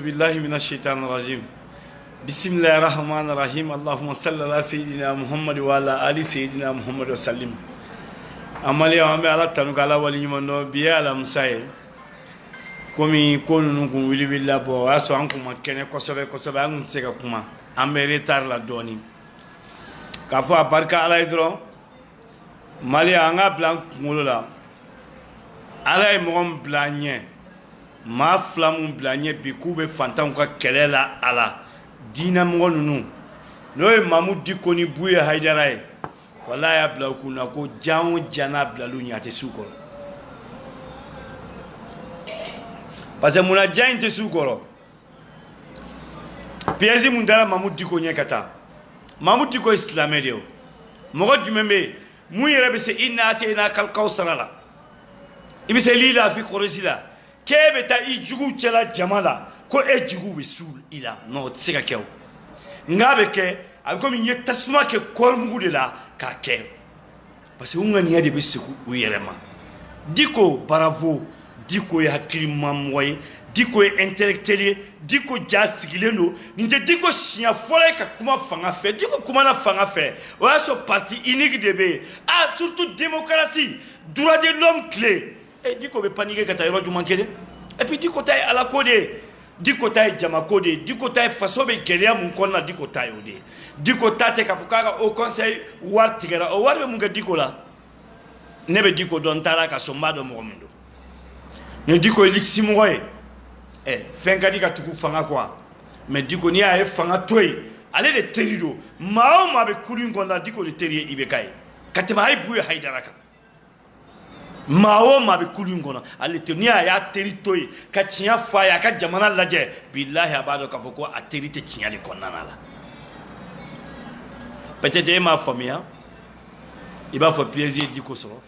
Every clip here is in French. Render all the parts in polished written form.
بالله من الشيطان الرجيم بسم الله الرحمن الرحيم اللهم صل على سيدنا محمد وعلى آل سيدنا محمد وسلم amali ambe ala tanu kala wali nyimondo biya ala musaye komi konu nungu wili willa bo aso anku makene kosobe anku seka kuma ambe retard la doni ka fo barka ala idro mali anga blanc ngolo la ala e mom blanye ma flamu blanye bi kube fantan ka kelela ala dina ngonu no e mamudi koni buye haidara wala ya bla kuna ko jamu jana blalu nyate sukoro parce que muna jainte sukoro piezi mundala mamudi ko nyakata mamudi ko islamé dio mogo jumembe mu yere be se inna atina kal kausara ibi se lila fi qorisila kebe ta ijugu chela jamala ko ejugu bisul ila no tsika kew ngabe ke ako mi yetta suma ke kormugu de la ka ke parce que ngani yade be seku uyerema diko bravo diko ya hakilima moy diko intellectuel diko jasigileno nje diko shia fole ka kuma fanga fe diko kuma na fanga fe o aso parti unique de be a surtout démocratie droit de l'homme clé et diko be paniquer ka tayro du manquer et puis diko tay ala code diko tay jamakode diko tay fasobe gelia mun konna diko tay ode diko tate ka fukara au conseil wartigara o warbe mun ga diko la nebe diko don tara ka sombado mo mundo ne diko elixi moye fenga dika tuku fanga kwa mais diko ni a fanga toy ale de terido mao ma be kulu ngonda diko de teriye ibekai katema hay buye haydaraka mao ma be kulu ngona ale tenia ya teritoy ka tia faya ka jamana laje billahi abado ka foko a terite tia de konana la peut-être ma famille il va faire plaisir diko so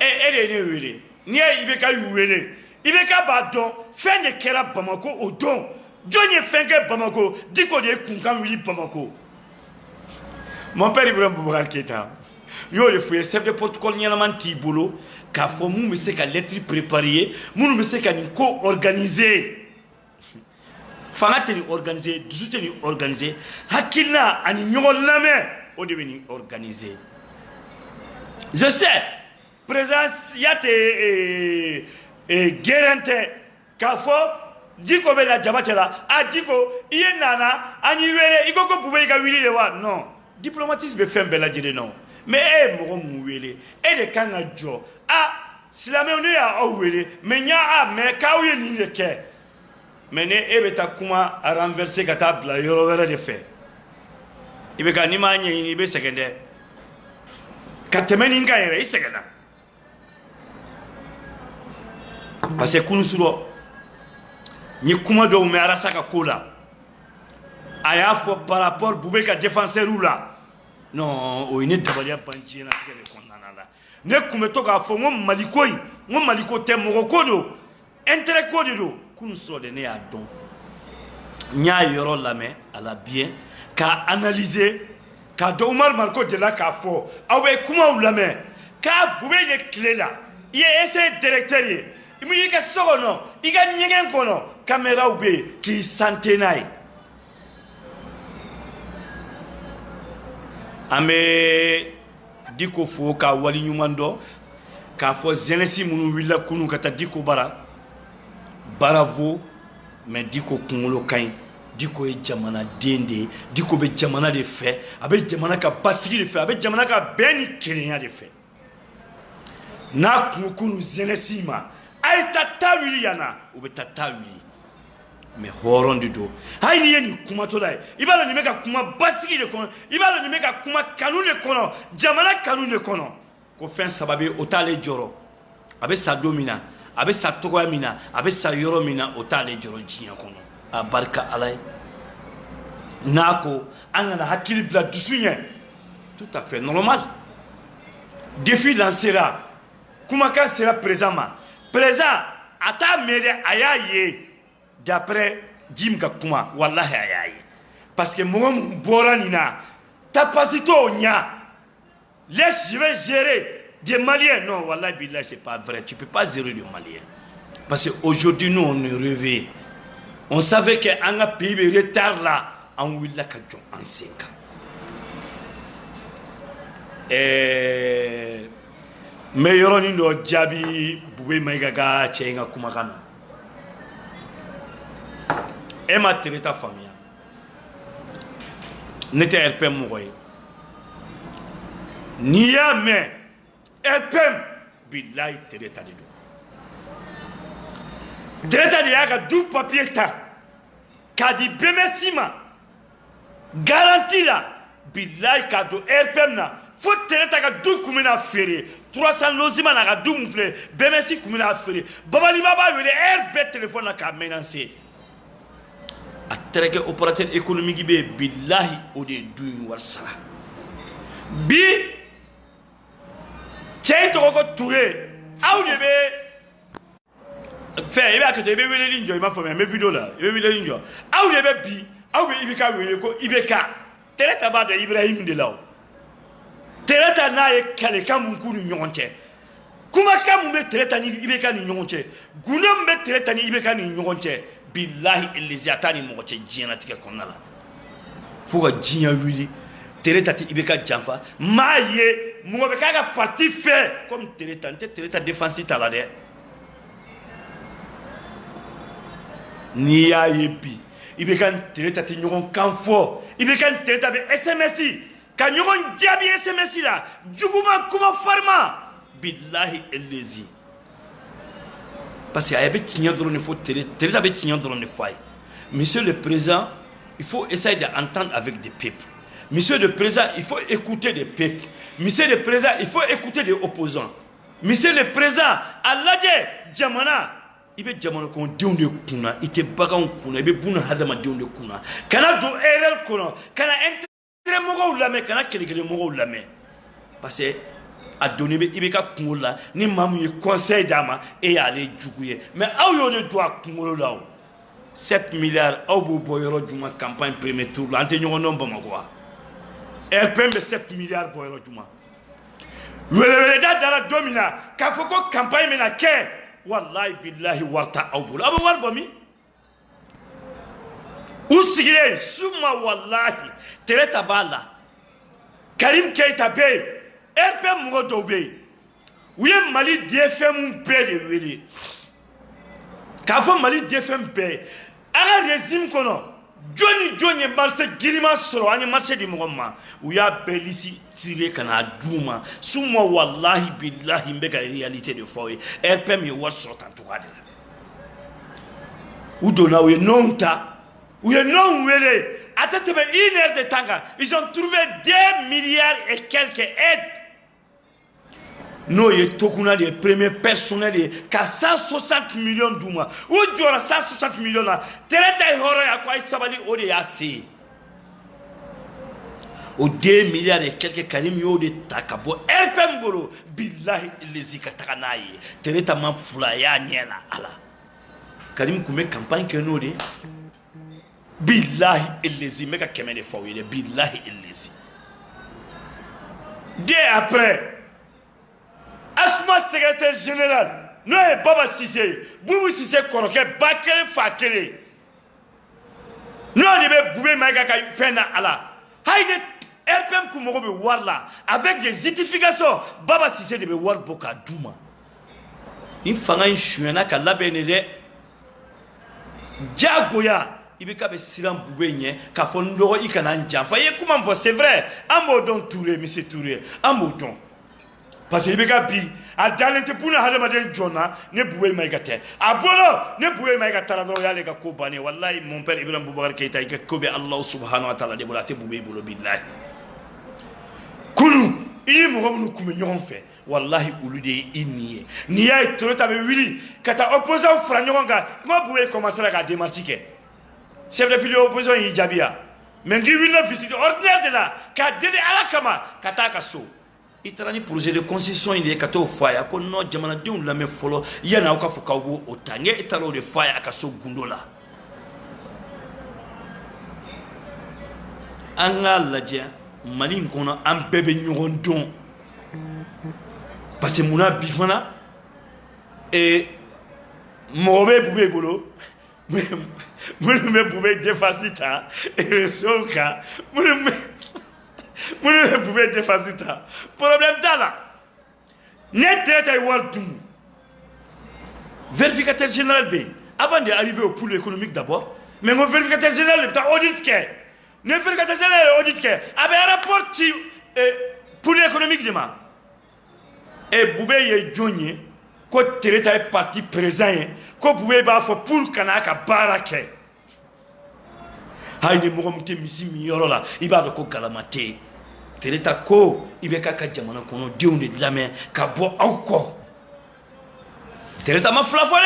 ele ne wele ni ibeka wele ibeka ba don fin de kera Bamako o don jonye fenge Bamako diko de kunkan wili Bamako mon père Ibrahim Boubacar Keita yo le fouye chef de protocole nyana tibolo ka fo mu se ka lettre préparée mu me se ka ni ko organiser fangate ni organiser dusute ni organiser hakina ani nyol lame o de ni organiser je sais présence yate guérante kafo diko be la jabatela a diko iye nana ani wele iko ko bube ka wili le wa non diplomatisme be fembe la jide non mais mo mu wele de kanga jo a silame onu ya o wele mais nya a me kawye ni le ke mene beta kuma a renverser ka table yoro were de fait ibe ka ni ma nyi be sekende katemeni ngayere isegena parce que kunu suro ni kuma do me arasa ka kola aya fo par rapport bube ka défenseur ou là non o ini tabalia panchi na kele konana la ne kuma to ka fo ngom maliko te mo kodo intérêt kodo do kunu suro de ne ya don nya yoro lame ala bien ka analyser ka do Omar Marco de la ka fo awe kuma ou lame ka bube ne clé là il est essayer directeur il me ka sogono iga nyegen kono caméra ube ki santenai ame diko fo ka wali nyumando ka fo zenesi munu willa kunu kata diko baravo mais diko kungolo kain diko e jamana dende diko be jamana de fait abe jamana ka basigi de fait abe jamana ka beni kelenya de fait na kunu zenesi ma ay tatawili yana ube tatawili me horon dido hay ni yeni kuma to dai ibalo ni meka kuma basigi de kono ibalo ni meka kuma kanune kono jamana kanune kono ko fen sababe otale joro abe sa domina abe sa togo mina abe sa yoro mina otale joro jinya kono abarka alay nako angana hakili bla dusunye tout à fait normal défi lancera kuma ka sera présent ata mere ayaye d'après Jim Kakuma wallahi ayaye parce que moi boranina tapasito nya laisse je vais gérer des Maliens non wallahi billahi c'est pas vrai tu peux pas gérer des Maliens parce que aujourd'hui nous on est rêvé On savait qu'un pays de retard là, on voulait que John en 5 ans. Mais il y a un jabi, Boubé Magaga, Tchénga Kumakano. Et ma tereta famille. N'était RPM Mouroy. Ni ya mais RPM, Billahi tereta de do. Tereta de yaga du papier ta. Kadi Bemesima. Garantie là. Billahi kado RPM na. Faut tereta ka du kumina fere 300 losima na ka du mufle bemesi kumina fere babali baba wele RP téléphone na ka menacer a tereke opérateur économique be billahi o de du war sala bi cey to ko touré aw de be fait ibe akote be wele linjo ima fo me vidéo là ibe wele linjo aw de be bi aw be ibika wele ko ibeka tereta ba de Ibrahim de law tereta na ye kale kam kunu nyonche kuma kam be tereta ni ibeka ni nyonche gunom be tereta ni ibeka ni nyonche billahi elizatani mo che jiana tike konala fuga jinya wili tereta ti ibeka janfa maye mo be kaga parti fait comme tereta défense tala de ni ya yebi ibeka tereta ti nyon kanfo ibeka tereta be SMS quand nous avons diabi SMS là, Djouguma kuma farma, billahi elezi. Parce qu'il y a des gens qui ont fait Monsieur le Président, il faut essayer d'entendre avec des peuples. Monsieur le Président, il faut écouter des peuples. Monsieur le Président, il faut écouter des opposants. Monsieur le Président, Allah Djamana, il be jamana ko diwnde kuna, ite bagan kuna, ibe buna hadama diwnde kuna. Kana do erreur kuna, kana parce que a donné ibeka kungola ni mamu ye conseil dama et aller djouguye mais aw yo de droit kungola 7 milliards aw bo boyoro djuma campagne premier tour la ante ñogo non bamako RPM 7 milliards boyoro djuma wele da dara domina ka foko campagne mena ke wallahi billahi warta aw bul aba war bomi usigire summa wallahi tereta bala Karim Keita be RPM mo do be uye Mali DFM be de wele ka fo Mali DFM be aga régime kono Johnny marché girima soro ani marché di mugomma uya belisi tire kana duma summa wallahi billahi mbeka réalité de foye RPM ye wa sort en tout cas ou dona uye nonta uye non wele. Attends, 1 heure de temps, ils ont trouvé 2 milliards et quelques aides. Nous, il y a des premiers personnels de 160 millions d'oumas. Où il y a 160 millions là? Tereta et Hora, à quoi il s'appelle ODAC? Au 2 milliards et quelques Karim yo de Takabo. RPM Golo, Billahi Lezika Takanaye. Tereta Manfulaya Niela. Karim Koume campagne que nous de. Billahi illezi mega kemene fawile billahi illezi dès après asma secrétaire général no e Baba Cissé Boubou Cissé koroke bakele fakele no ni be Boubé Maïga ka fena ala hayde RPM ku mogo be warla avec des édifications Baba Cissé de be war boka duma in fanga in shuena ka labene de jagoya ibeka be silam Boubé nye ka fo ndoro ikana njanfa ye kuma mfo c'est vrai amodon Touré monsieur Touré amodon parce que ibeka bi a dalente puna hadama de jona ne Boubé Maïga te abolo ne Boubé Maïga tala do yale ka ko bani wallahi mon père Ibrahim Boubacar Keita ke ko be Allah subhanahu wa ta'ala de bolate Boubé bolo billahi kunu ili mo gomnu kuma nyon fe wallahi ulude inni ni ya torota be wili kata opposant fra nyonga mo Boubé commencer à démarcher ke chef de file opposition yi jabia mais ngi winna visite ordinaire de la ka deli ala kama kata ka so itarani projet de concession il est kato faya ko no jamana diun la me folo yana ka fo kawo otange italo de faya ka so gundola anga laje malin kono am bebe nyogon don parce que muna bifana et mobe Boubé bolo Munu me pouvez défacita et resoka. Munu me pouvez défacita. Problème là. Net traité Waldum. Vérificateur général B. Avant d'arriver au pôle économique d'abord, mais mon vérificateur général est audit que. Ne vérificateur général audit que. Avec un rapport pôle économique de ma. Et Boubé est Johnny. Quand Tereta est parti présent, quand Boubé va faire pour Kanaka Barake. Haïni Mouromte Missi Miorola, il va de Kokalamate. Tereta Ko, il va kaka Jamana Kono, Dieu de la main, Kabo Auko. Tereta ma flafole,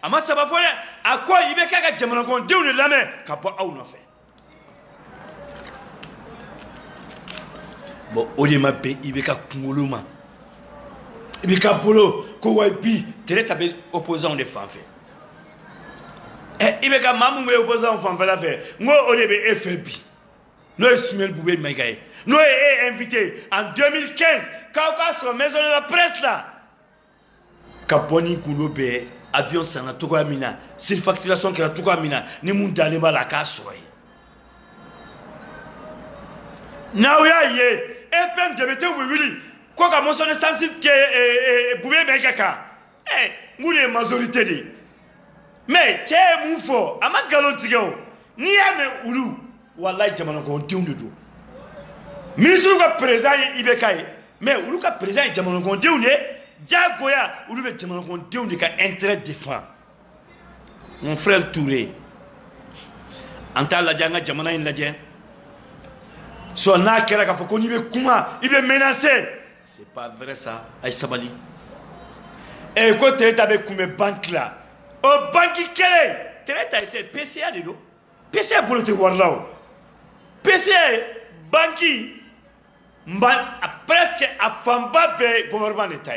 Ama Sabafole, à quoi il va kaka Jamana Kono, Dieu de la main, Kabo Aunofe. Bon, Odema Be, il va kaka Kumuluma. Et puis, Kapolo, Kouaibi, Tereta be opposant des fanfares. Et il y a mamou opposant aux fanfares. Moi, on est FFB. Nous sommes Boubé Magaï. Nous sommes invités en 2015, quand on sur la maison de la presse là. Kaponi Kounobe, avion Sana Togamina, surfacturation qui a Togamina, ni Mundalema la Kassoy. Naouya ye, et plein de météo, oui. Quoi que mon son est sensible que Boubé Megaka. Moulé majorité de. Mais, tiens, mon fort, à ma galantigao, ni à mes oulou, Wallahi Jamana Gontium de tout. Ministre du président Ibekaï, mais oulou ka président Jamana Gontium de, Djagoya, oulou be Jamana Gontium de ka intérêt défend. Mon frère Touré, en tant la Djanga Jamana in la Djen, son akera ka foko ni be kuma, il be menacé. C'est pas vrai ça, Aïe Sabali. Et quand tu es avec une banque là, au banque qui est, tu as été PCA de l'eau. PCA pour te voir là. PCA, banque, presque à Famba de gouvernement d'État.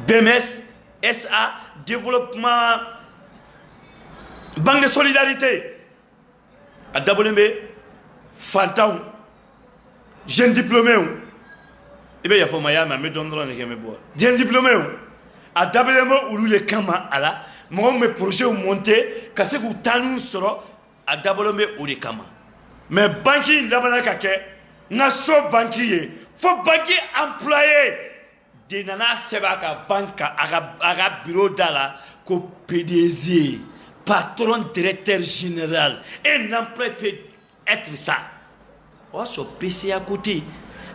BMS, SA, développement, banque de solidarité. À Dabolembe, Fantaou, jeune diplômé. Eh bien, il faut que je me donne un peu. J'ai un diplômé. À d'abord, où les camas à la, moi, mes projets ont monté, parce que vous t'annonce sur à d'abord, où les camas. Mais banquier, là-bas, n'a pas banquier. Faut banquier employé. Des nanas, c'est pas qu'à banque, à bureau d'ala, qu'au PDG, patron directeur général. Un employé peut être ça. On se PC à côté.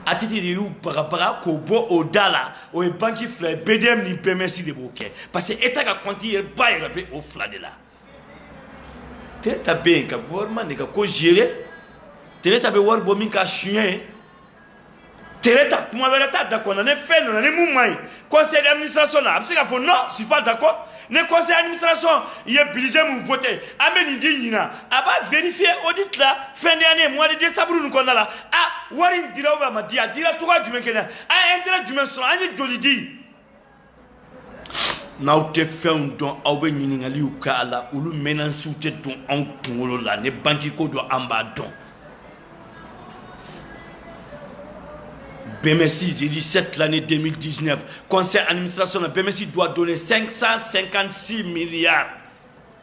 A titi de you barabara ko bo odala o e banki fla BDM ni PMS de boké parce que état ka konti ba yera be o fla de là Tereta be ka gouvernement ne ka ko gérer Tereta be war bo min ka chien Tereta kuma verata d'accord na ne fait na ne moumai conseil d'administration là parce que faut non je suis pas d'accord ne conseil d'administration il est obligé de voter ameni dinina aba vérifier audit là fin d'année mois de décembre nous qu'on a là ah warin dira ba ma dia dira tout quoi du mekena ah intérêt du menson ani jolidi na o te fɛnw dɔn aw bɛ ɲininkaliw kɛ a la olu menaces tɛ don anw kunkolo la ne banki ko dɔ an b'a dɔn BMSI, j'ai dit cette l'année 2019, conseil d'administration de BMSI doit donner 556 milliards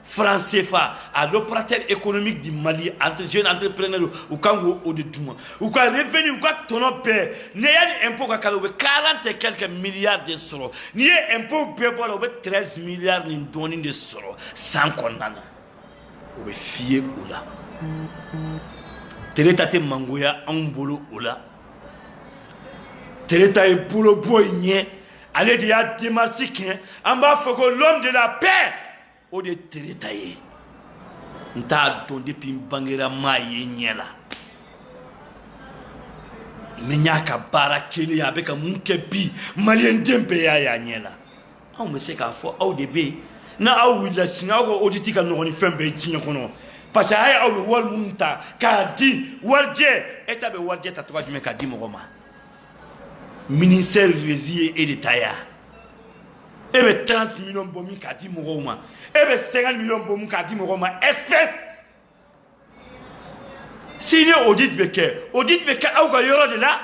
francs CFA à l'opérateur économique du Mali, entre jeunes entrepreneurs ou Kango ou de Touma. Ou quoi revenu, ou quoi ton père, n'ayant impôt 40 et quelques milliards de soros. N'y a impôt payé pour 13 milliards de soros. Sans condamner. Ou be fier ou là. Tereta Mangoya en bolo ou là. Tereta est pour le boigné. Allez dire démarche en bas faut que l'homme de la paix au de Tereta est. Nta don depuis bangera maye nyela. Menyaka bara kele avec un munkebi malien dempe ya nyela. On me sait qu'à fo au début na au la singa ko auditi ka no ni fembe jinya kono. Parce que ay au wal munta ka di warje etabe warje tatwa dime ka di mogoma. Ministère résié et détaillé. Et bien 30 millions de bomis qu'a dit Mouroma. Et bien 50 millions de bomis qu'a dit Mouroma. Espèce. Si il y a audit Becker, a de là.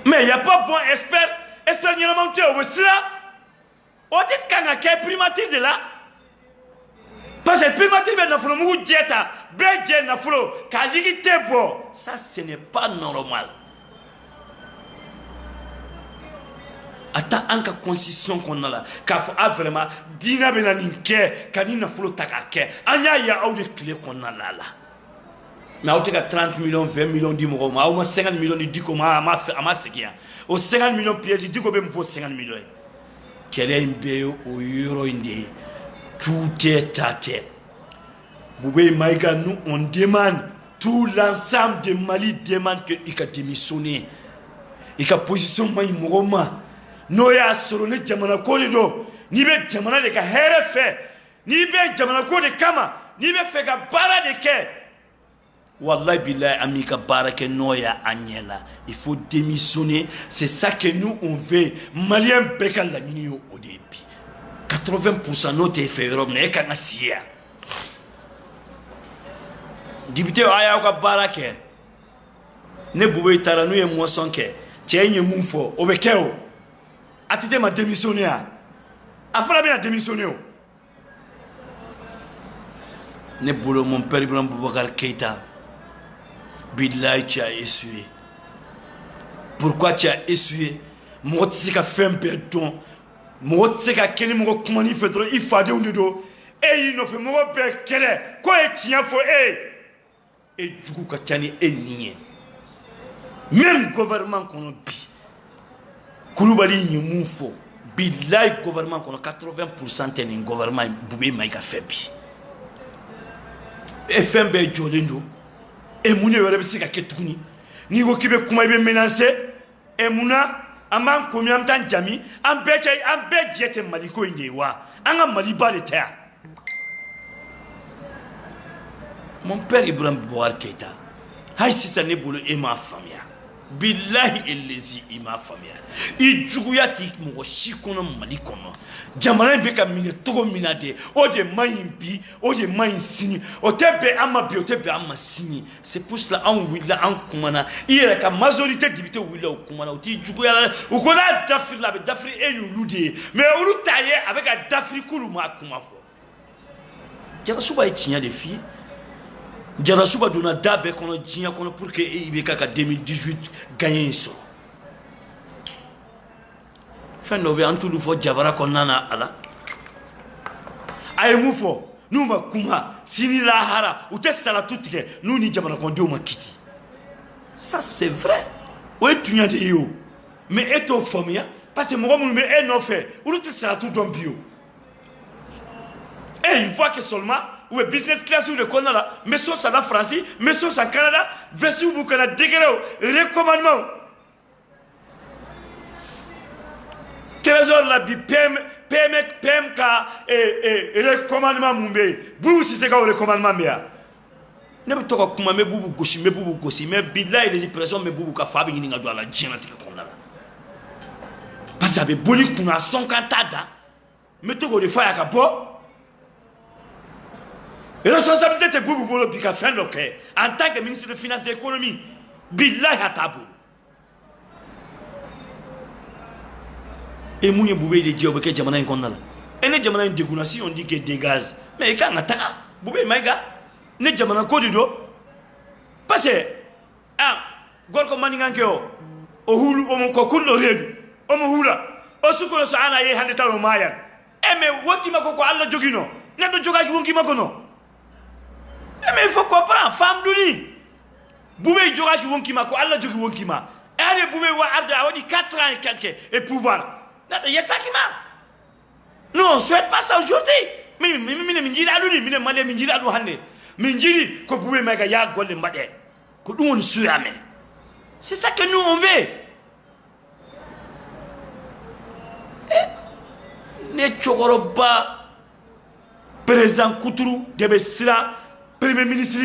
Mais il n'y a pas bon expert. Expert, il y a un monté au Wessira. Otit kanga ke primature de là. Parce que primature ben nafolo mugu jeta, ben je nafolo kaligi tebo. Ça ce n'est pas normal. Attends anka constitution qu'on a là, k'a faut vraiment dina bena ninke, kanina nafolo takake. Anya ya au de clé qu'on a là. Mais on a 30 millions, 20 millions de euros, on a 50 millions de diko, ma sekia. Au 50 millions de pièces, diko ben faut 50 millions. Quel est un béo au euro indi? Tout est à terre. Boubé Maïga, nous on demande, tout l'ensemble de Mali demande qu'il a démissionné. Il a position Maï Mouroma. Noya Soroné Djamana Kolido, ni be Djamana de Kaherefe, ni be Djamana Kode Kama, ni be Fega Bara de Ke. Wallahi billahi amika barake noya agnela. Il faut démissionner. C'est ça que nous on veut. Malien bekal la nini au début. 80% notre effet Europe n'est qu'un assier. Député aya ka barake. Ne boubé taranu et moi son ke. Tienye moufo obekeo. Atite ma démissionner. Afala bien démissionner. Ne boulot mon père Ibrahim Boubacar Keïta. Billahi tu as essuyé. Pourquoi tu as essuyé? Moi tu sais qu'à faire un peu de temps. Moi tu sais qu'à quel moment comment il fait trop. Il faut de do. Et il ne fait moi pas quel est. Quoi est tient faut et du coup quand tu es nié. Même gouvernement qu'on a bi. Kouloubali ni moufo. Billahi gouvernement qu'on a 80% est un gouvernement boubé maïka fait bi. Et fait un peu de jolendo. Et moune wele se ka ketuni ni ko kibe kuma be menacer et mouna amman ko mi am tan jami am be jete mali ko inde wa anga mali ba de terre. Mon père Ibrahim Boubacar Keïta hay si ça ne bolo e ma famille billahi ellezi ima famille I juguyati mo shikono mali kono jamana be ka mine togo minade o de mayimbi o de mayinsini o tebe amabi o tebe amasini. C'est pour cela on willa en kumana ira ka majorité député willa o kumana o ti juguyala o kona dafri la be dafri enu lude mais o lu taye avec a dafri kulu ma kuma fo jara suba e tinya de filles. Jarasuba dona dabe kono jinya kono pour que Ibeka 2018 gagne so. Fin nove antu lu fo jabara konana ala. Ay mu fo numa kuma sini lahara ou te sala tutike nous ni jabara kon do makiti. Ça c'est vrai. Ouais tu nya de yo. Mais eto famia parce que moi me e no fait ou te sala tout don bio. Et il voit que seulement ou business class ou le Canada, mais ça la France, mais ça au Canada, versi ou Canada dégré recommandement. Trésor la bi PMK et recommandement mumbe. Bou si c'est quoi le recommandement bien. Ne me toka kuma me bubu gosi me billahi les impressions me bubu ka fabi ni ngado la djena tika kona la. Parce que boli kuna son kantada. Me toko de faya ka bo. Et la responsabilité est pour vous faire fin en tant que ministre de Finances et de l'économie. Billahi hatabou. Et mouye boubé de Dieu que jamana inkonala. Et ne jamana indéguna si on dit que des gaz. Mais quand on attaque, boubé maïga, ne jamana kodido. Parce que, ah, gorko maningankeo, o hulu o mon kokulo redu, o mo hula, o sukono sa ana ye hande talo mayan. E me wonti mako ko alla jogino, ne do joga ki wonki mako no. Mais il faut comprendre, femme d'uni. Boubé Djora qui wonki ma ko Allah jogi wonki ma. Et Boubé wa arde a dit 4 ans et quelques et pouvoir. Il y a takima. Nous on souhaite pas ça aujourd'hui. Mais minjiri aduni, mine malé minjiri adu hande. Minjiri ko Boubé maga ya golle mbade. Ko dum on suyame. C'est ça que nous on veut. Ne chogoroba président Koutourou debe sira Premier ministre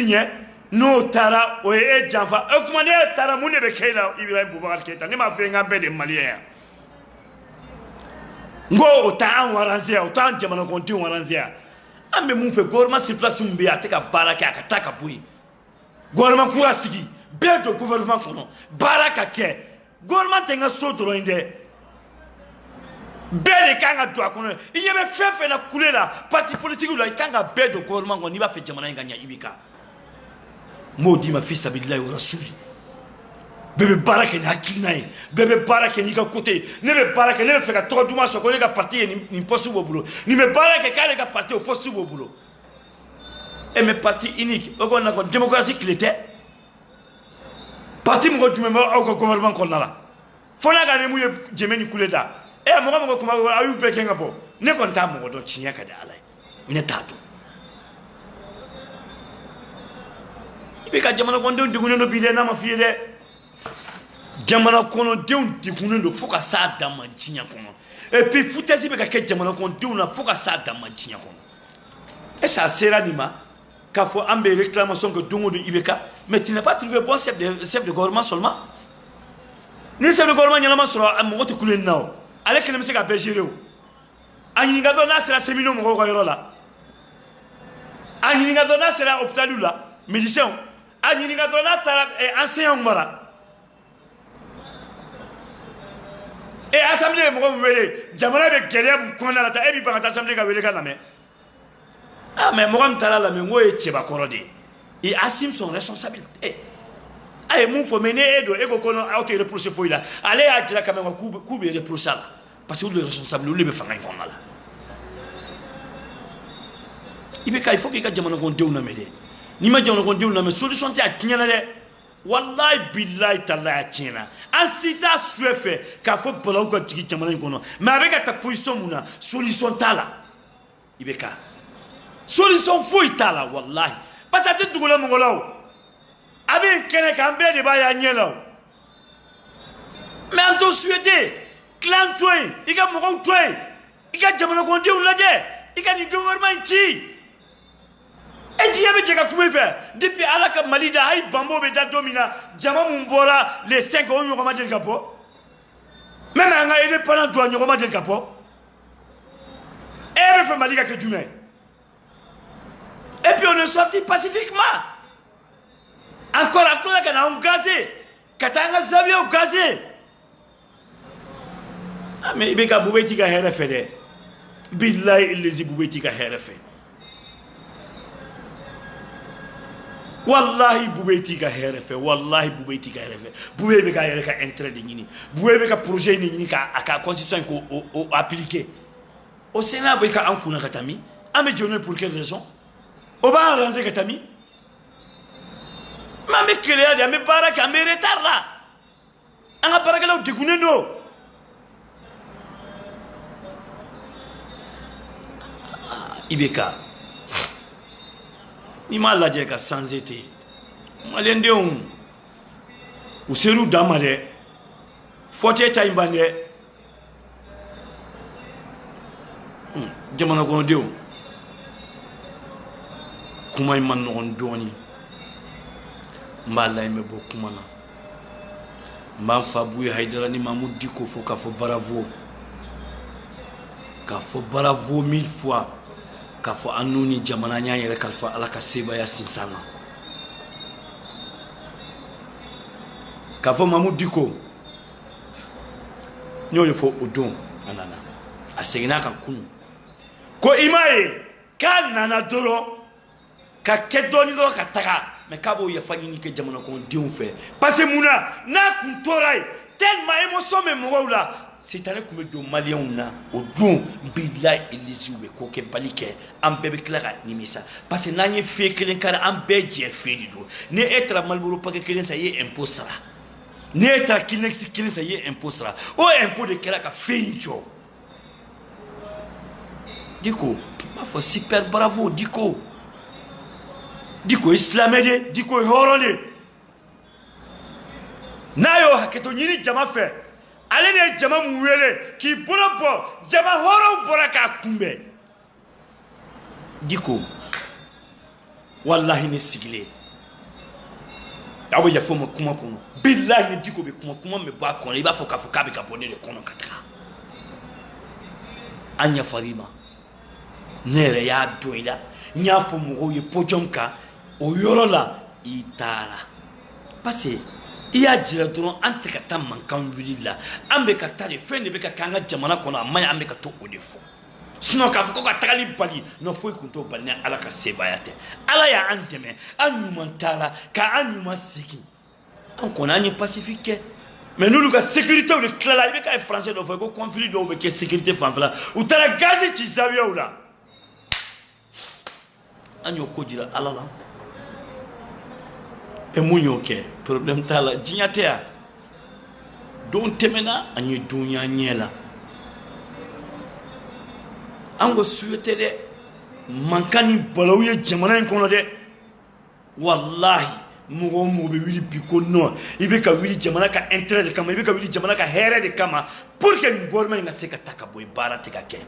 no tara o e janfa e kuma ne tara mun ne be kayla Ibrahim Boubacar Keïta ne ma fe ngambe de malien ngo o ta an waranzia o ta jamana konti waranzia ambe mun fe gouvernement sur place mun be ateka baraka akataka boyi gouvernement ku asigi be do gouvernement kono baraka ke gouvernement tenga so doro inde bɛɛ de kan ka don a kɔnɔ i ɲɛ bɛ fɛn fɛn na kule la parti politique la i kan ka bɛɛ don gouvernement kɔnɔ n'i b'a fɛ jamana in ka ɲɛ IBK m'o d'i ma fi sabilillahi wa rasuli bɛɛ bɛ baara kɛ ni hakilina ye bɛɛ bɛ baara kɛ n'i ka côté ne bɛ baara kɛ ne bɛ fɛ ka tɔgɔ duman sɔrɔ ko ne ka parti ye nin poste b'o bolo nin bɛ baara kɛ k'ale ka parti o poste b'o bolo mais parti unique o ko na ko démocratie tile tɛ parti mɔgɔ jumɛn bɛ aw ka gouvernement kɔnɔna la fo n'a ka ni mun ye jɛmɛ ni kule da mɔgɔ mɔgɔ kuma aw y'u bɛɛ gɛn ka bɔ ne kɔni t'a mɔgɔ dɔn tiɲɛ ka di Ala ye ne t'a dɔn i bɛ ka jamana kɔnɔdenw degunnen don bi dɛ n'a ma f'i ye dɛ jamana kɔnɔdenw degunnen don fo ka s'a dan ma diɲɛ kɔnɔ et puis foutaise bɛ ka kɛ jamana kɔnɔdenw na fo ka s'a dan ma diɲɛ kɔnɔ est-ce que a sera nin ma k'a fɔ an bɛ réclamation kɛ don o don IBK mais tu n'as pas trouvé bon chef de gouvernement seulement ni chef de gouvernement ɲɛnama sɔrɔ mɔgɔ tɛ kule nin na o ale kelen bɛ se ka bɛɛ gérer o a ɲininka dɔrɔn n'a sera séminaire mɔgɔw ka yɔrɔ la a ɲininka dɔrɔn n'a sera hôpitaliw la médecins a ɲininka dɔrɔn n'a taara enseignants mara assemblée ye mɔgɔ min wele jamana bɛ gɛlɛya min kɔnɔna la ta e b'i ban ka taa assemblée ka wele ka lamɛn mais mɔgɔ min taara lamɛn k'o ye cɛbakɔrɔ de ye il assume son responsabilité a ye mun fɔ mais ne e don e ko ko aw tɛ reprocher foyi la ale y'a jira quand même k'u bɛ reprocher a la parce que olu ye responsable olu de bɛ fanga in kɔnɔna la IBK il faut k'i ka jamanadenw lamɛn dɛ n'i ma jamanadenw lamɛn solution tɛ a tiɲɛ na dɛ wallahi billahi tallahi a tiɲɛ na an si t'a souhait fɛ k'a fɔ balawu ka jigin jamana in kɔnɔ mais a bɛ ka taa position mun na solution t'a la IBK solution foyi t'a la wallahi parce que a tɛ dugula mɔgɔ la o a bɛ kɛnɛ kan an bɛɛ de b'a ye a ɲɛ la o mais an t'o souhaité clan to yen i ka mɔgɔw to yen i ka jamanadenw lajɛ i ka nin gouvernement in ci e diɲɛ bɛ jɛ ka kuma i fɛ depuis ala ka Mali da hali banbo bɛ da don min na jama mun bɔra les 5 o ɲɔgɔn ma deli ka bɔ même an ka indépendant do a ɲɔgɔn ma deli ka bɔ e bɛ fɛ Mali ka kɛ jumɛn et puis on est sorti pacifiquement encore a tila ka na anw gazé ka taa an ka zawiyaw gazé mais IBK Bubé t'i ka hɛrɛ fɛ dɛ billahi illazi Bubé t'i ka hɛrɛ fɛ wallahi Bubé t'i ka hɛrɛ fɛ wallahi Bubé t'i ka hɛrɛ fɛ Bubé bɛ k'a yɛrɛ ka intérêt de ɲini Bubé bɛ ka projet de ɲini k'a ka constitution k'o appliquer o Sénat bɛ ka an kunna ka taa min an bɛ jɔn pour quelle raison o b'a arranger ka taa min mais an bɛ keleya de an bɛ baara kɛ an bɛ retard la an ka baarakɛlaw degunnen don IBK n'i m'a lajɛ ka changer ten maliyɛndenw u ser'u dan ma dɛ fɔtɛ ta in ban dɛ jamana kɔnɔdenw kuma in ma nɔgɔn dɔɔnin n b'a la in bɛ bɔ kuma na n b'an fa Buye Hayidara ni Mamu Diko fɔ k'a fɔ bravo 1000 fois k'a fɔ an n'u ni jamana y'an yɛrɛ kalifa ala ka sebaya sinsan na k'a fɔ Mamu Diko n y'o de fɔ o don a nana a seginna kan kunu ko i m'a ye k'a nana dɔrɔn ka kɛ dɔɔnin dɔrɔn ka taga mais k'a b'o yafa ɲini kɛ jamana kɔnɔdenw fɛ parce que mun na n'a kun tora yen tellement émotion bɛ mɔgɔw la sitanɛ kun bɛ don maliyɛnw na o don bilahi elisiw bɛ ko kɛ bali kɛ an bɛɛ bɛ tila ka nimisa parce que n'an ye fe kelen kari an bɛɛ jɛ fe de don ni e taara Maliboro paquet kelen san i ye impôt sara ni e taara Kleenex kelen san i ye impôt sara o impôt de kɛra ka fe in jɔ Diko n b'a fɔ super bravo Diko ye silamɛ de Diko ye hɔrɔn de n'a y'o hakɛto ɲini jama fɛ ale de ye jama mun wele k'i bolo bɔ jama hɔrɔnw bɔra k'a kunbɛn Diko wallahi ne sigilen aw bɛ yafa o ma kuma kɔnɔ billahi ni Diko bɛ kuma bɛ bɔ a kɔnɔ i b'a fɔ k'a fɔ k'a bɛ ka bɔ ne de kɔnɔ ka taga an yafar'i ma ne yɛrɛ y'a dɔn i la n y'a fɔ mɔgɔw ye podium kan o yɔrɔ la i taara parce que il y a jira dɔrɔn an tɛ ka taa mankan wuli la an bɛ ka taa de fɛn de bɛ ka k'an ka jamana kɔnɔ a man ɲi an bɛ ka to o de fɔ sinon k'a fɔ ko ka tagali bali non foyi kun t'o bali ni ala ka sebaya tɛ ala y'an dɛmɛ an ɲuman taara ka an ɲuman segin an kɔni an ye pacifique kɛ mais n'olu ka sécurité de tilala i bɛ ka ye français dɔ fɔ ko conflit dɔw bɛ kɛ sécurité fanfɛla u taara gazi ci zawiyaw la an y'o ko jira ala la e mun y'o kɛ problème t'a la diɲɛ tɛ yan don tɛmɛna an ye don y'an ɲɛ la an ko suye tɛ dɛ mankan ni balawu ye jamana in kɔnɔ dɛ wallahi mɔgɔ o mɔgɔ bɛ wuli bi ko non i bɛ ka wuli jamana ka intérêt de kama i bɛ ka wuli jamana ka hɛrɛ de kama pour que nin gouvernement in ka se ka ta ka bɔ yen baara tɛ ka kɛ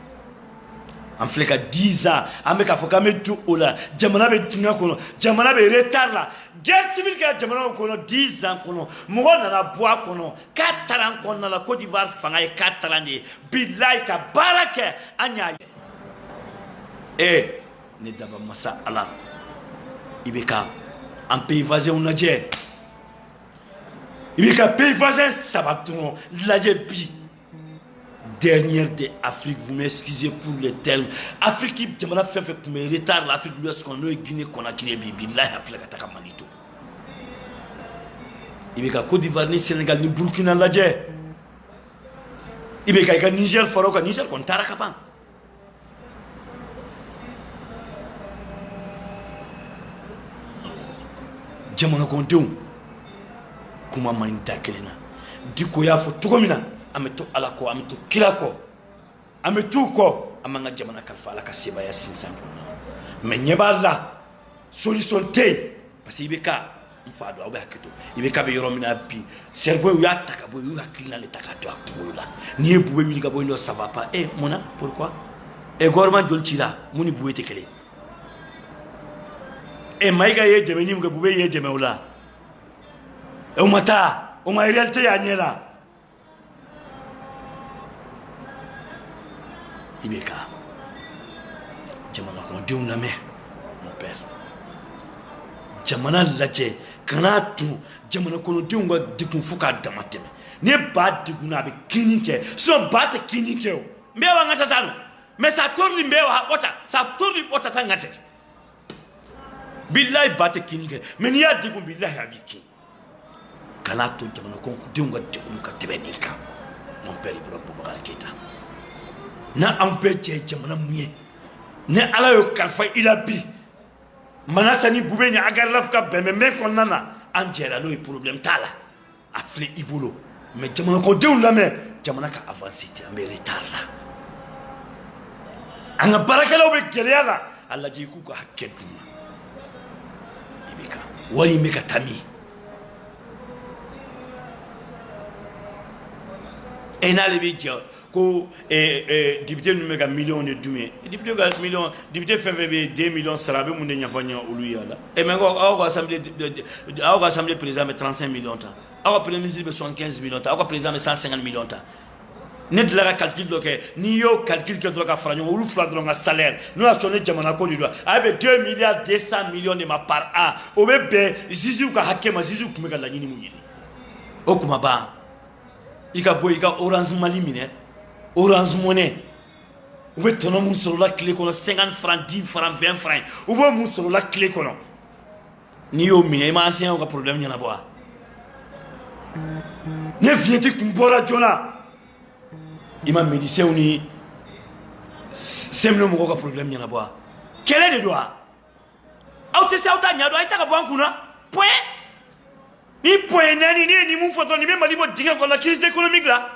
an filɛ ka 10 ans an bɛ k'a fɔ k'an bɛ to o la jamana bɛ dingɛ kɔnɔ jamana bɛ retard la guerre civile kɛra jamana kɔnɔ 10 ans kɔnɔ mɔgɔ nana bɔ a kɔnɔ k'a taara an kɔnɔna la Côte d'Ivoire fanga ye k'a taara de ye bilayi ka baara kɛ an y'a ye ne daba masa ala i bɛ ka an pays voisins lajɛ i bɛ ka pays voisins saba dɔrɔn lajɛ bi dernière de Afrique, vous m'excusez pour les termes. Afrique, jamana fɛn fɛn tun bɛ retard la Afrique de l'Ouest kɔnɔ n'o ye Guinée Conakry bi bilahi a filɛ ka taga Mali to. I bɛ ka Côte d'Ivoire ni Sénégal ni Burkina lajɛ. I bɛ ka i ka Niger fara o kan Niger kɔni taara ka ban. Jamana kɔnɔdenw kuma man ɲi da kelen na. Diko y'a fɔ cogo min na. An bɛ to ala kɔ an bɛ to kira kɔ an bɛ t'u kɔ an b'an ka jamana kalifa ala ka sebaya sinsan kɔnɔ mais ɲɛ b'a la solution tɛ yen parce que i bɛ ka n fa dɔn aw bɛ hakɛ to i bɛ ka bɛ yɔrɔ min na bi cerveau u y'a ta ka bɔ yen u y'u hakilina de ta k'a don a kunkolo la n'i ye bube wuli ka bɔ yen nɔ ça va pas mun na pourquoi gouvernement joli ci la mun ni bube tɛ kelen Mayiga ye dɛmɛ ni mun kɛ bube ye dɛmɛ o la o ma taa o ma réalité y'a ɲɛ la. Ibeka jamana kɔnɔdenw lamɛn mon père jamana lajɛ kana tun jamana kɔnɔdenw ka degun fo k'a dama tɛmɛ ne ba degun na a bɛ kini kɛ sinon ba tɛ kini kɛ o n bɛ wa n ka taa no mais ça tourne n bɛ wa ɔta ça tourne ɔta ta n ka tɛ bilahi ba tɛ kini kɛ mais n'i y'a degun bilahi a b'i kin kana to jamana kɔnɔdenw ka degun ka tɛmɛ nin kan mon père Ibrahima Boubacar Keita. Na an bɛɛ jɛ jamana mun ye ni ala y'o kalifa i la bi Manasa ni Bube ni Agarlaf ka bɛnbɛnbɛn kɔnɔna na an jɛra n'o ye problème t'a la a filɛ i bolo mais jamana kɔnɔdenw lamɛn jamana ka avancé tɛ an bɛ retard la an ka baarakɛlaw bɛ gɛlɛya la a lajɛ i k'u ka hakɛ d'u ma i bɛ ka wari in bɛ ka taa min n'ale bɛ jɛ ko député ninnu bɛ ka miliyɔn de dun ye député ka miliyɔn député fɛn fɛn bɛ yen 2 millions sara a bɛ mun de ɲɛfɔ ɲɛ olu ye a la mais aw ka assemblée président bɛ 35 millions ta aw ka premier ministre bɛ 75 millions ta aw ka président bɛ 150 millions ta ne delila ka calcul dɔ kɛ n'i y'o calcul kɛ dɔrɔn ka fara ɲɔgɔn olu fila dɔrɔn ka salaire n'o y'a sɔrɔ ne jamana ko de don a bɛ 2 milliards 200 millions de ma par an o bɛ bɛn juges ka hakɛ ma juges tun bɛ ka laɲini mun ɲini o tun ma ban i ka bɔ i ka Orange Mali minɛ Orange Money u bɛ tɔnɔ mun sɔrɔ la tile kɔnɔ 50 francs 10 francs 20 francs u b'o mun sɔrɔ la tile kɔnɔ n'i y'o minɛ i ma enseignant ka problème ɲɛnabɔ wa ne fiɲɛti kun bɔra joona i ma médecin ni sɛmɛnɛ mɔgɔw ka problème ɲɛnabɔ wa kɛlɛ de don wa aw tɛ se aw t'a ɲɛ dɔn a ye ta ka bɔ an kunna point ni point naani ne ye nin mun fɔ dɔrɔn nin bɛ Mali bɔ dingɛ kɔnɔ la crise économique la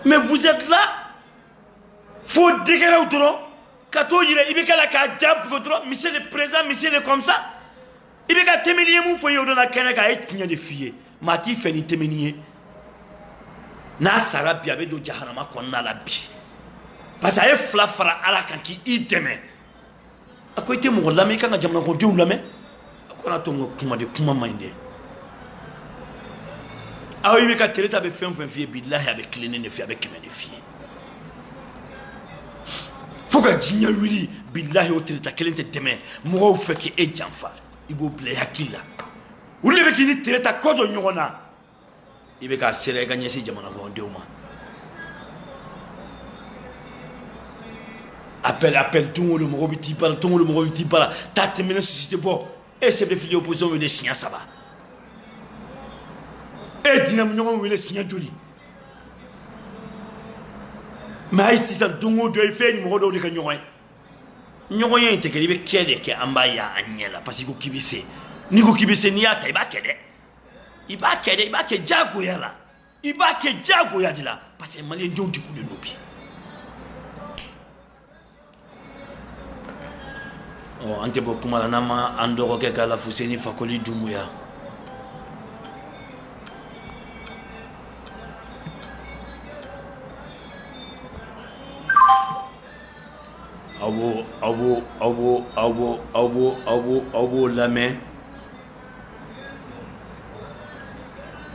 mais vous êtes là faut dégager dɔrɔn ka t'o yira i bɛ kɛ la k'a ja bugo dɔrɔn monsieur le président monsieur le comme ça i bɛ ka tɛmɛni ye mun fɔ i ye o donna kɛnɛ kan a ye tiɲɛ de f'i ye maa t'i fɛ ni tɛmɛni ye n'a sara bi a bɛ don jahanama kɔnɔna la bi parce que a ye fila fara ala kan k'i dɛmɛ a ko i tɛ mɔgɔ lamɛn i kan ka jamana kɔnɔdenw lamɛn a ko n'a to n ka kuma de kuma man ɲi dɛ aw i bɛ ka tere ta a bɛ fɛn fɛn f'i ye bilahi a bɛ tilennen de f'i ye a bɛ kɛmɛ de f'i ye fo ka diɲɛ wuli bilahi o tere ta kelen tɛ tɛmɛ mɔgɔw fɛ k'e janfa i b'o bila i hakili la olu de bɛ k'i ni tere ta kɔ jɔ ɲɔgɔn na i bɛ k'a sera i ka ɲɛsin jamana kɔnɔdenw ma appel don o don mɔgɔ bɛ t'i bara don o don mɔgɔ bɛ t'i bara taa tɛmɛnen susite bɔ e chef de file opposition wele siɲɛ 3 e dinamiɲɔgɔn wele siɲɛ joli mais ayi sisan don o don i fɛ ni mɔgɔ dɔw de ka ɲɔgɔn ye ɲɔgɔn ye in tɛ kɛ i bɛ kɛ de kɛ an b'a ye a ɲɛ la parce que ko k'i bɛ se n'i ko k'i bɛ se n'i y'a ta i b'a kɛ dɛ i b'a kɛ dɛ i b'a kɛ diyagoya la i b'a kɛ diyagoya de la parce que maliyɛndenw degunnen don bi an tɛ bɔ kuma la n'an ma an dɔgɔkɛ k'a la Fuseni Fakoli Dunbuya aw b'o lamɛn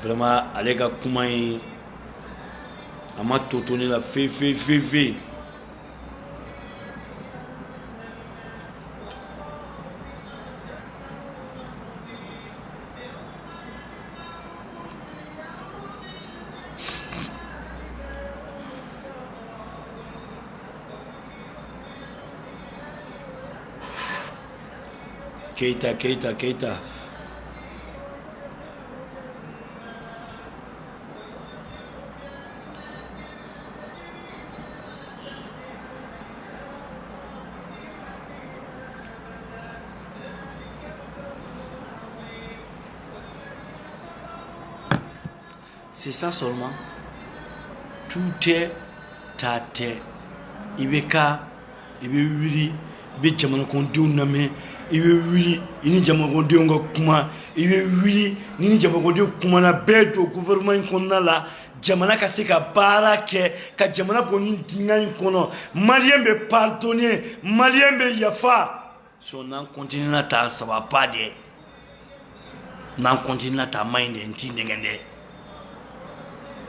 vraiment ale ka kuma in a ma toto ne la fe Keita. C'est ça seulement. Tout est tâté. Il veut wili, il veut jamana kɔnɔdenw lamɛn, i bɛ wili i ni jamanadenw ka kuma, i bɛ wili ni ni jamanadenw kumana bɛɛ don gouvernement in kɔnɔna la, jamana ka se ka baara kɛ, ka jamana bɔ ni dingɛ in kɔnɔ, maliyɛn bɛ pardonner, maliyɛn bɛ yafa. So n'an continuera ta ça va pas de. N'an continuera ta maɲi de n t'i nɛgɛn dɛ.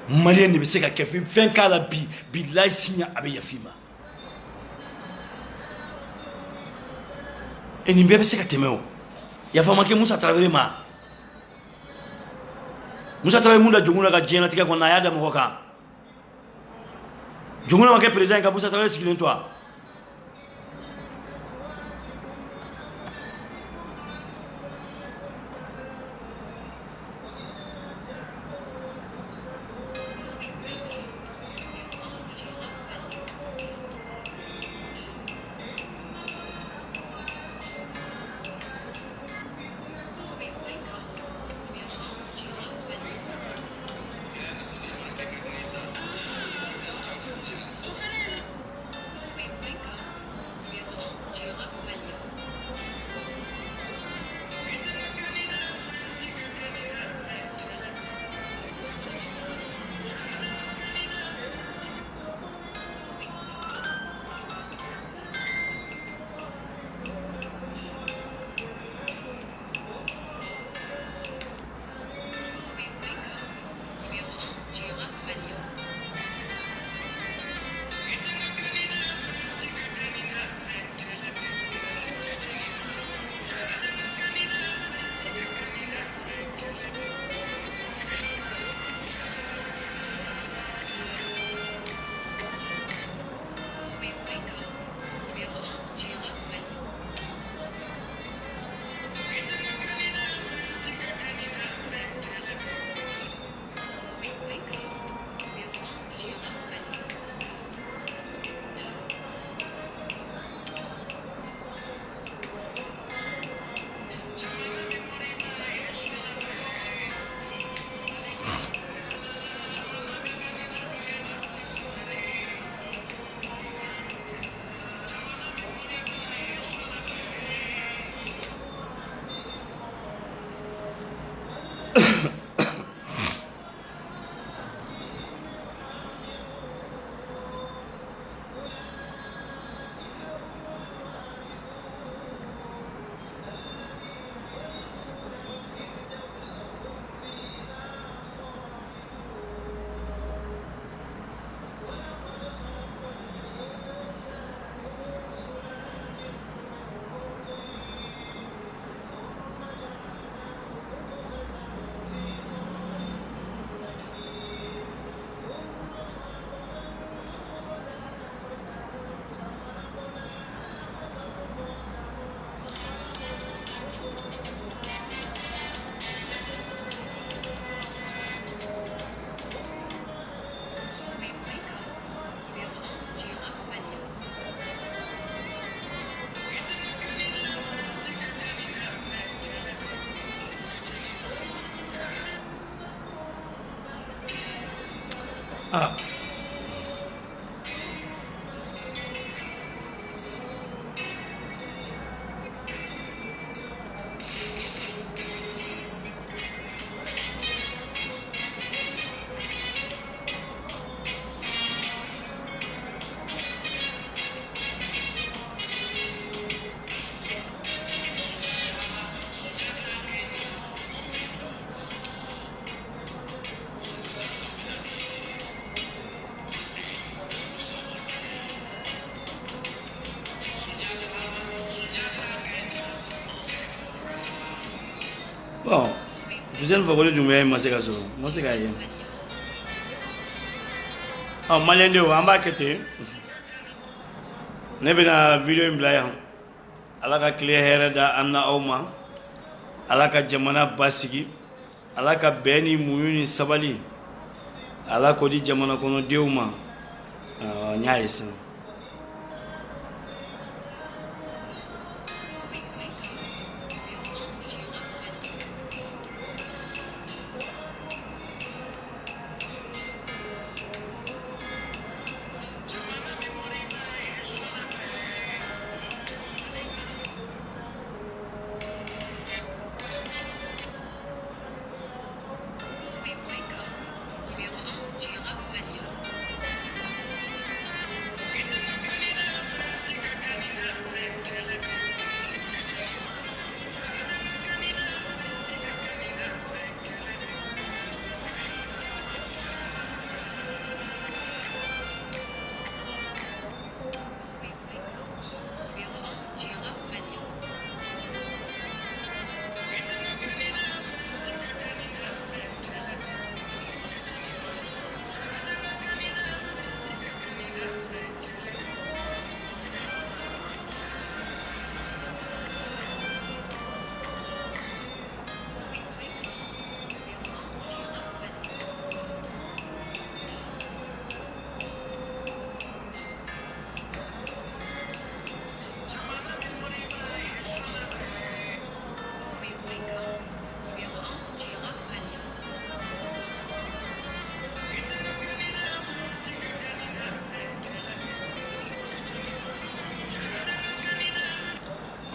Maliyɛn de bɛ se ka kɛ fɛn k'a la bi bilahi sini a bɛ yafa i ma. Et nin bɛɛ bɛ se ka tɛmɛ o yafa ma kɛ Musa Tarawele ma Musa Tarawele mun da jɔnkuna ka diɲɛlatigɛ kɔnɔ a y'a da mɔgɔ kan jɔnkuna ma kɛ président ka Musa Tarawele sigilen to a ah bon Fusen Fakoli Doumbouya ma se ka sɔrɔ ma se k'a ye maliyɛn de an b'a kɛ ten ne bɛna video in bila yan ala ka tile hɛrɛ da an na aw ma ala ka jamana basigi ala ka bɛn ni muɲu ni sabali ala k'o di jamana kɔnɔdenw ma n y'a ye sisan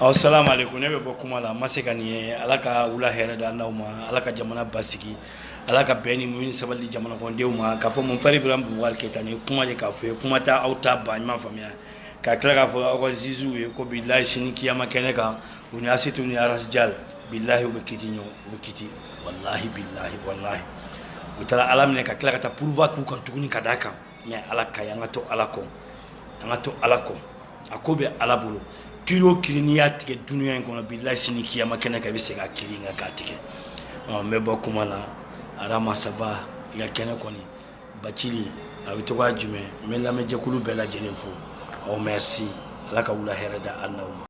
assalamu alaikum ne bɛ bɔ kuma la ma se ka nin ye ala ka wula hɛrɛ da n'aw ma ala ka jamana basigi ala ka bɛn ni muɲu ni sabali di jamana kɔnɔdenw ma k'a fɔ mon père Ibrahim Boubacar Keita nin ye kuma de k'a fɔ ye kuma t'a aw t'a ban ɲuman faamuya k'a tila k'a fɔ aw ka ziziw ye ko bilahi sini kiyama kɛnɛ kan u ni Asitu ni Arasjal bilahi u bɛ kiti ɲɔgɔn u bɛ kiti wallahi bilahi wallahi u taara ala minɛ ka tila ka taa prouver k'u kan tuguni ka d'a kan mais ala ka ɲi an ka to ala kɔ an ka to ala kɔ a ko bɛ ala bolo kilo kiri n'i y'a tigɛ dunuya in kɔnɔ bilahi sini kiyama kɛnɛ kan i bɛ se k'a kiri nka k'a tigɛ n bɛ bɔ kuma la Adama Sava i ka kɛnɛ kɔni Bacili a bɛ togoya jumɛn n bɛ lamɛnjɛkulu bɛɛ lajɛlen fo merci ala ka wula hɛrɛ da an n'aw ma